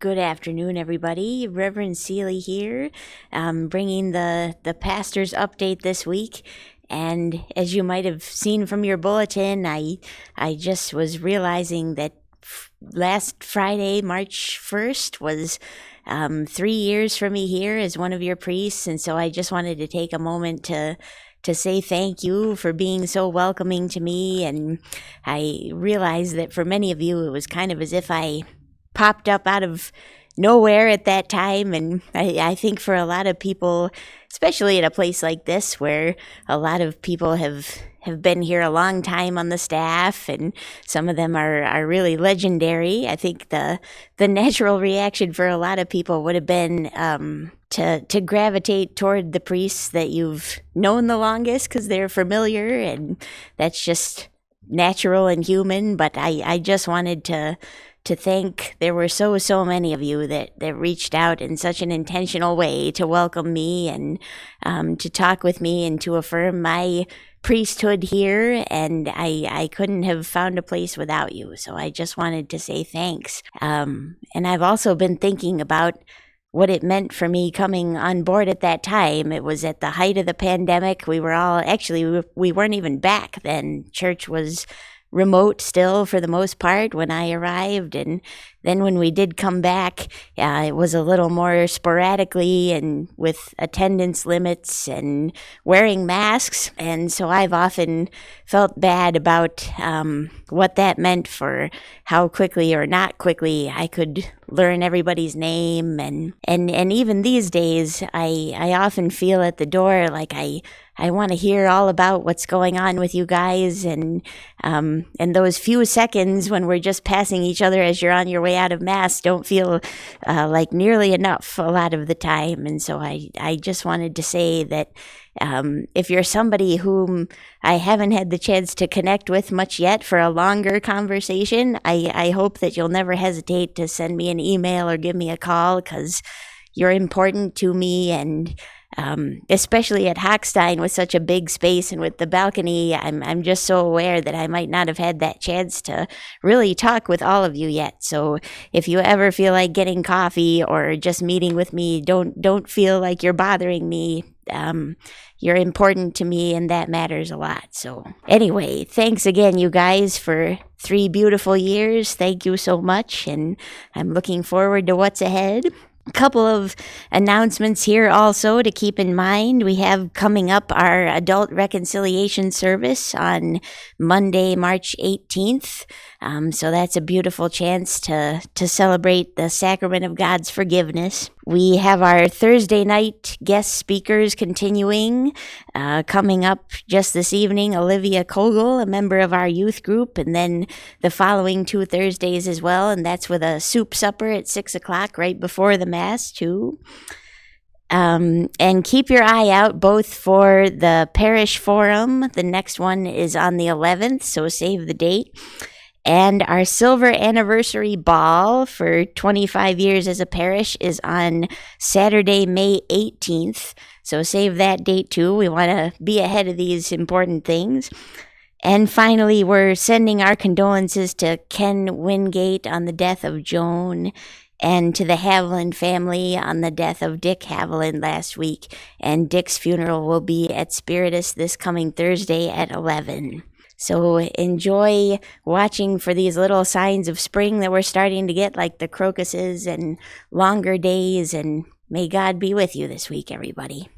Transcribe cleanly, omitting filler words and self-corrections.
Good afternoon, everybody. Reverend Seeley here, bringing the pastor's update this week. And as you might have seen from your bulletin, I just was realizing that last Friday, March 1st, was 3 years for me here as one of your priests. And so I just wanted to take a moment to say thank you for being so welcoming to me. And I realized that for many of you, it was kind of as if I popped up out of nowhere at that time. And I think for a lot of people, especially at a place like this where a lot of people have been here a long time on the staff, and some of them are really legendary, I think the natural reaction for a lot of people would have been to gravitate toward the priests that you've known the longest because they're familiar, and that's just natural and human. But I just wanted to thank, there were so many of you that reached out in such an intentional way to welcome me and to talk with me and to affirm my priesthood here, and I couldn't have found a place without you. So I just wanted to say thanks. And I've also been thinking about what it meant for me coming on board at that time. It was at the height of the pandemic. We were all, actually, we weren't even back then. Church was remote still for the most part when I arrived, and then when we did come back, it was a little more sporadically and with attendance limits and wearing masks. And so I've often felt bad about what that meant for how quickly or not quickly I could learn everybody's name. And even these days, I often feel at the door like I want to hear all about what's going on with you guys, and those few seconds when we're just passing each other as you're on your way out of mass don't feel like nearly enough a lot of the time. And so I just wanted to say that if you're somebody whom I haven't had the chance to connect with much yet for a longer conversation, I hope that you'll never hesitate to send me an email or give me a call, because you're important to me. And especially at Hochstein with such a big space and with the balcony, I'm just so aware that I might not have had that chance to really talk with all of you yet. So if you ever feel like getting coffee or just meeting with me, don't feel like you're bothering me. You're important to me, and that matters a lot. So anyway, thanks again, you guys, for 3 beautiful years. Thank you so much, and I'm looking forward to what's ahead. A couple of announcements here also to keep in mind. We have coming up our adult reconciliation service on Monday, March 18th. So that's a beautiful chance to celebrate the sacrament of God's forgiveness. We have our Thursday night guest speakers continuing. Coming up just this evening, Olivia Kogel, a member of our youth group, and then the following 2 Thursdays as well, and that's with a soup supper at 6 o'clock right before the Mass too. And keep your eye out both for the Parish Forum. The next one is on the 11th, so save the date. And our silver anniversary ball for 25 years as a parish is on Saturday, May 18th. So save that date too. We want to be ahead of these important things. And finally, we're sending our condolences to Ken Wingate on the death of Joan, and to the Haviland family on the death of Dick Haviland last week. And Dick's funeral will be at Spiritus this coming Thursday at 11. So enjoy watching for these little signs of spring that we're starting to get, like the crocuses and longer days, and may God be with you this week, everybody.